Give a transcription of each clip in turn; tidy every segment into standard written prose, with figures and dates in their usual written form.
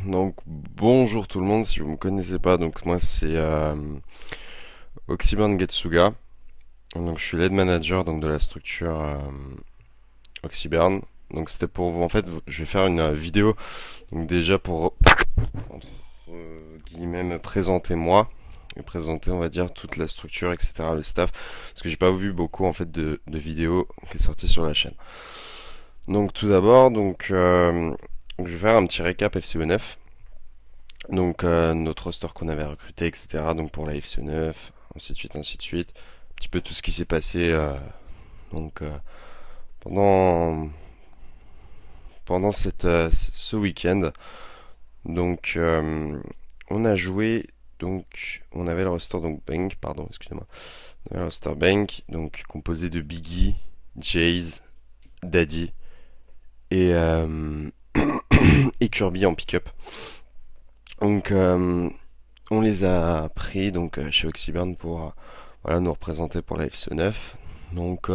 Donc bonjour tout le monde, si vous me connaissez pas, donc moi c'est Oxyburn Getsuga. Donc je suis lead manager donc de la structure Oxyburn. Donc c'était pour vous, en fait, je vais faire une vidéo donc déjà pour entre guillemets me présenter moi et présenter on va dire toute la structure etc le staff parce que j'ai pas vu beaucoup en fait de vidéos qui est sorti sur la chaîne. Donc tout d'abord je vais faire un petit récap FCO9. Donc notre roster qu'on avait recruté, etc. Donc pour la FC9, ainsi de suite, ainsi de suite. Un petit peu tout ce qui s'est passé donc pendant ce week-end. Donc on a joué on avait le roster donc Bank, pardon, excusez-moi. On avait le roster Bank donc composé de Biggie, Jays, Daddy et et Kirby en pick-up. Donc on les a pris chez Oxyburn pour voilà, nous représenter pour la FC9. Donc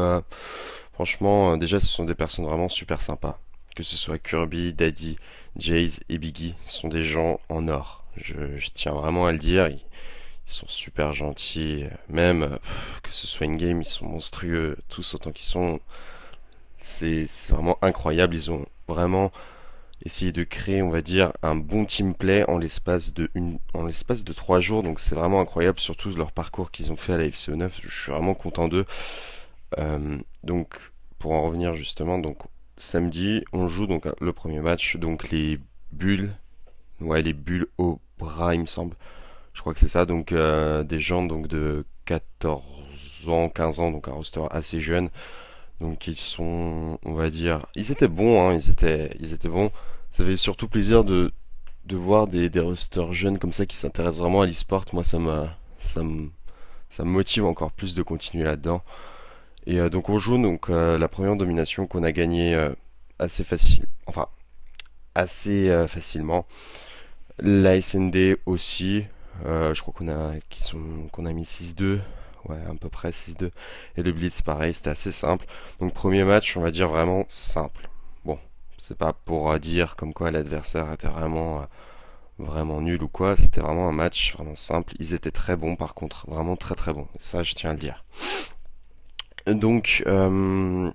franchement, déjà ce sont des personnes vraiment super sympas. Que ce soit Kirby, Daddy, Jays et Biggie, ce sont des gens en or. Je tiens vraiment à le dire, ils sont super gentils. Même que ce soit in-game, ils sont monstrueux, tous autant qu'ils sont. C'est vraiment incroyable, ils ont vraiment essayer de créer, on va dire, un bon team play en l'espace de 3 jours. Donc c'est vraiment incroyable, surtout leur parcours qu'ils ont fait à la FCO9. Je suis vraiment content d'eux. Donc pour en revenir justement, donc samedi, on joue donc le premier match, donc les bulles au bras, il me semble. Je crois que c'est ça. Donc des gens donc de 14 ans, 15 ans, donc un roster assez jeune. Donc ils sont, on va dire, ils étaient bons, hein, ils étaient bons. Ça fait surtout plaisir de voir des rosters jeunes comme ça qui s'intéressent vraiment à l'e-sport. Moi, ça me, ça me motive encore plus de continuer là-dedans. Et donc on joue la première domination qu'on a gagnée assez facile, enfin assez facilement. La SND aussi, je crois qu'on a mis 6-2. Ouais, à peu près 6-2. Et le Blitz, pareil, c'était assez simple. Donc, premier match, on va dire vraiment simple. Bon, c'est pas pour dire comme quoi l'adversaire était vraiment nul ou quoi. C'était vraiment un match vraiment simple. Ils étaient très bons, par contre. Vraiment très très bons. Ça, je tiens à le dire. Donc,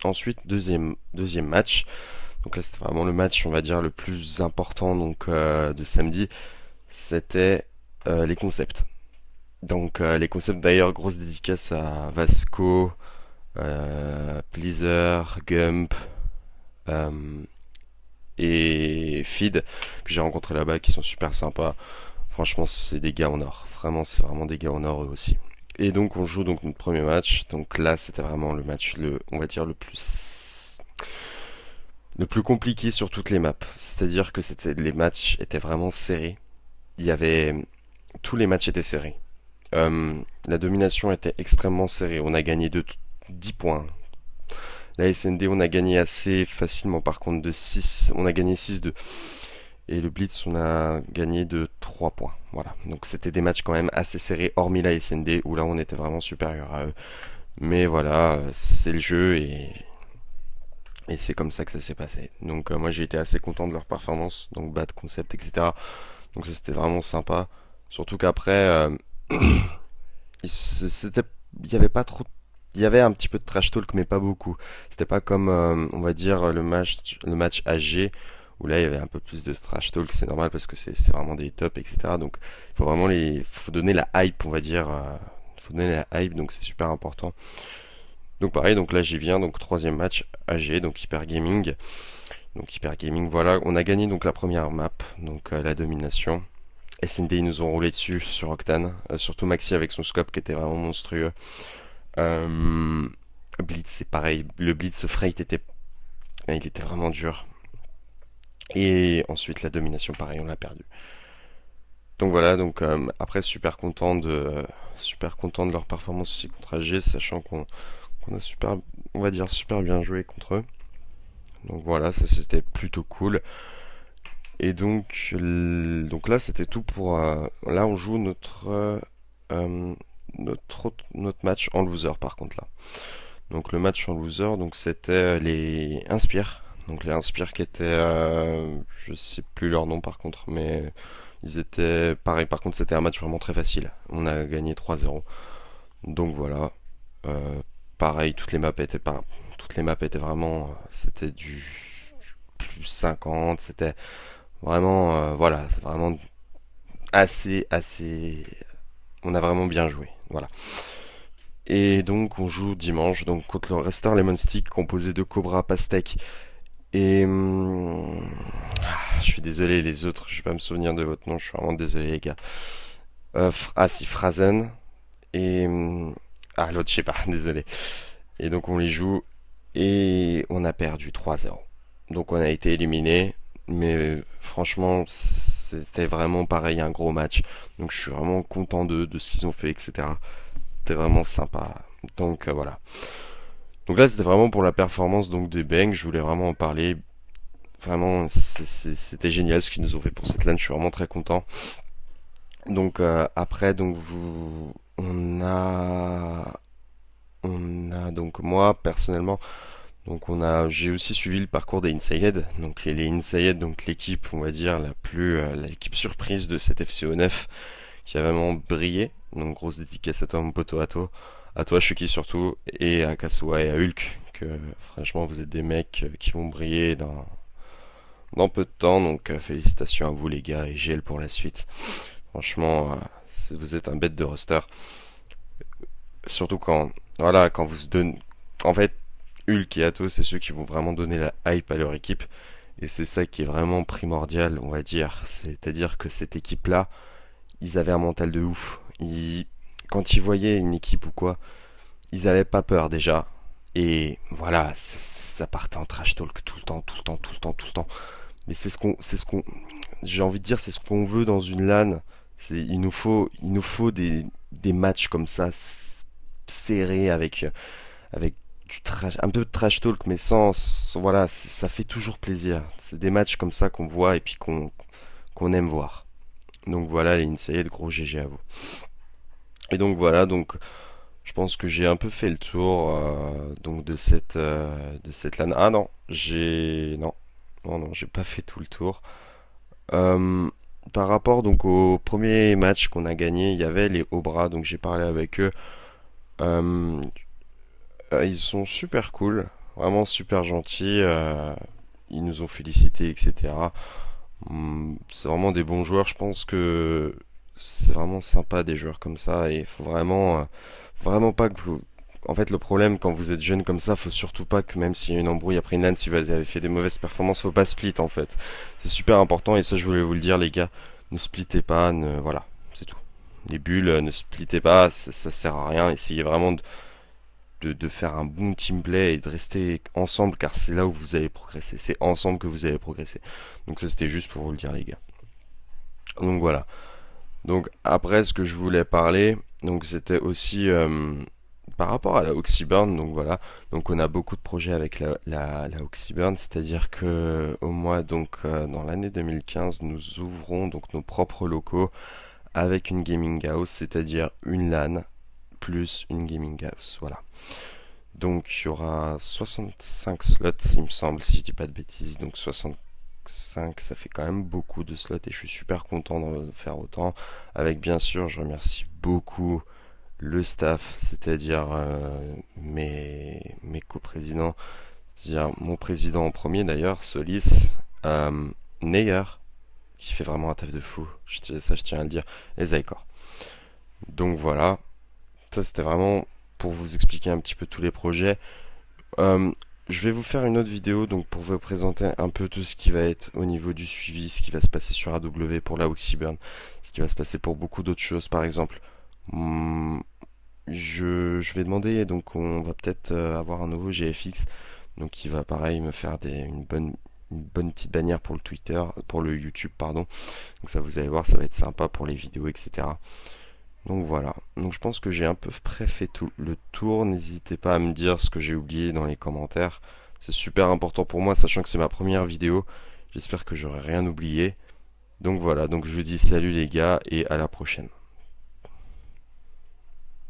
ensuite, deuxième match. Donc là, c'était vraiment le match, on va dire, le plus important de samedi. C'était les concepts. Donc les concepts d'ailleurs, grosse dédicace à Vasco, Pleaser, Gump euh, et Feed que j'ai rencontré là-bas qui sont super sympas. Franchement c'est des gars en or. Vraiment c'est vraiment des gars en or eux aussi. Et donc on joue donc notre premier match. Donc là c'était vraiment le match on va dire le plus compliqué sur toutes les maps. C'est-à-dire que les matchs étaient vraiment serrés. Il y avait tous les matchs étaient serrés. La domination était extrêmement serrée. On a gagné de 10 points. La SND, on a gagné assez facilement. Par contre, de 6, on a gagné 6-2. Et le Blitz, on a gagné de 3 points. Voilà. Donc, c'était des matchs quand même assez serrés, hormis la SND, où là, on était vraiment supérieur à eux. Mais voilà, c'est le jeu et c'est comme ça que ça s'est passé. Donc, moi, j'ai été assez content de leur performance. Donc, bad concept, etc. Donc, ça, c'était vraiment sympa. Surtout qu'après, c'était il y avait pas trop il y avait un petit peu de trash talk mais pas beaucoup. C'était pas comme on va dire le match AG où là il y avait un peu plus de trash talk. C'est normal parce que c'est vraiment des tops, etc. Donc il faut vraiment faut donner la hype, on va dire, faut donner la hype, donc c'est super important. Donc pareil, donc là j'y viens, donc troisième match AG, donc Hyper Gaming. Donc Hyper Gaming, voilà, on a gagné donc la première map, donc la domination. SND, ils nous ont roulé dessus sur Octane, surtout Maxi avec son scope qui était vraiment monstrueux. Euh, Blitz, c'est pareil, le Blitz Freight il était vraiment dur. Et ensuite la domination, pareil, on l'a perdu. Donc voilà, donc après super content de leur performance aussi contre AG, sachant qu'on a on va dire super bien joué contre eux. Donc voilà, ça c'était plutôt cool. Et donc là, c'était tout pour. Là, on joue notre match en loser, par contre, là. Donc, le match en loser, donc c'était les Inspire. Donc les Inspire qui étaient, je sais plus leur nom par contre, mais ils étaient pareil. Par contre, c'était un match vraiment très facile. On a gagné 3-0. Donc voilà. Euh, Pareil, toutes les maps étaient vraiment, c'était du plus 50. C'était vraiment, voilà, c'est vraiment assez. On a vraiment bien joué. Voilà. Et donc on joue dimanche donc contre le Restar Lemon Stick composé de Cobra, Pastèque et je suis désolé les autres, je vais pas me souvenir de votre nom, je suis vraiment désolé les gars. Ah si, Phrasen et l'autre je sais pas, désolé. Et donc on les joue et on a perdu 3-0. Donc on a été éliminé, mais franchement c'était vraiment pareil un gros match. Donc je suis vraiment content de ce qu'ils ont fait, etc. C'était vraiment sympa. Donc voilà. Donc là, c'était vraiment pour la performance donc des Bangs. Je voulais vraiment en parler. Vraiment, c'était génial ce qu'ils nous ont fait pour cette LAN. Je suis vraiment très content. Donc après, donc on a donc moi personnellement, j'ai aussi suivi le parcours des Insayed. Donc les Insayed, donc l'équipe, on va dire l'équipe surprise de cette FCO9 qui a vraiment brillé. Donc grosse dédicace à toi, mon poteau, à toi, Chucky surtout, et à Kasua et à Hulk, que franchement vous êtes des mecs qui vont briller dans peu de temps, donc félicitations à vous les gars et GL pour la suite. Franchement, vous êtes un bête de roster, surtout quand vous se donnez, en fait, Hulk et Atos, c'est ceux qui vont vraiment donner la hype à leur équipe, et c'est ça qui est vraiment primordial, on va dire, c'est-à-dire que cette équipe-là, ils avaient un mental de ouf. Quand ils voyaient une équipe ou quoi, ils avaient pas peur déjà. Et voilà, ça partait en trash talk tout le temps, tout le temps, tout le temps, tout le temps. Mais j'ai envie de dire, c'est ce qu'on veut dans une LAN. Il nous faut des matchs comme ça, serrés avec un peu de trash talk, mais voilà, ça fait toujours plaisir. C'est des matchs comme ça qu'on voit et puis qu'on aime voir. Donc voilà, les Insayed, gros GG à vous. Et donc voilà, donc je pense que j'ai un peu fait le tour donc de cette LAN. Ah non, j'ai pas fait tout le tour. Euh, Par rapport donc au premier match qu'on a gagné, il y avait les Obras, donc j'ai parlé avec eux. Euh, Ils sont super cool, vraiment super gentils. Ils nous ont félicités, etc. C'est vraiment des bons joueurs. Je pense que c'est vraiment sympa des joueurs comme ça et il faut vraiment pas que vous... En fait, le problème quand vous êtes jeune comme ça, faut surtout pas que même s'il y a une embrouille après une LAN, si vous avez fait des mauvaises performances, faut pas split en fait. C'est super important et ça je voulais vous le dire les gars. Ne splittez pas, voilà, c'est tout. Les bulles, ne splittez pas, ça sert à rien. Essayez vraiment de faire un bon team play et de rester ensemble car c'est là où vous allez progresser. C'est ensemble que vous allez progresser. Donc ça c'était juste pour vous le dire les gars. Donc voilà. Donc après ce que je voulais parler, donc c'était aussi par rapport à la Oxyburn, donc voilà. Donc on a beaucoup de projets avec la Oxyburn, c'est-à-dire que au mois donc dans l'année 2015, nous ouvrons donc nos propres locaux avec une gaming house, c'est-à-dire une LAN plus une gaming house, voilà. Donc il y aura 65 slots, il me semble, si je dis pas de bêtises. Donc 65, ça fait quand même beaucoup de slots et je suis super content de faire autant. Avec bien sûr, je remercie beaucoup le staff, c'est-à-dire mes coprésidents, c'est-à-dire mon président en premier d'ailleurs, Solis, Neyer, qui fait vraiment un taf de fou, ça je tiens à le dire, et Zycor. Donc voilà, ça c'était vraiment pour vous expliquer un petit peu tous les projets. Euh, je vais vous faire une autre vidéo donc pour vous présenter un peu tout ce qui va être au niveau du suivi, ce qui va se passer sur AW pour la Oxyburn, ce qui va se passer pour beaucoup d'autres choses. Par exemple, hmm, je vais demander, donc on va peut-être avoir un nouveau GFX, donc qui va pareil me faire une bonne petite bannière pour le Twitter, pour le YouTube, pardon. Donc ça vous allez voir, ça va être sympa pour les vidéos, etc. Donc voilà, donc je pense que j'ai à peu près fait tout le tour. N'hésitez pas à me dire ce que j'ai oublié dans les commentaires. C'est super important pour moi, sachant que c'est ma première vidéo. J'espère que j'aurai rien oublié. Donc voilà, donc je vous dis salut les gars et à la prochaine.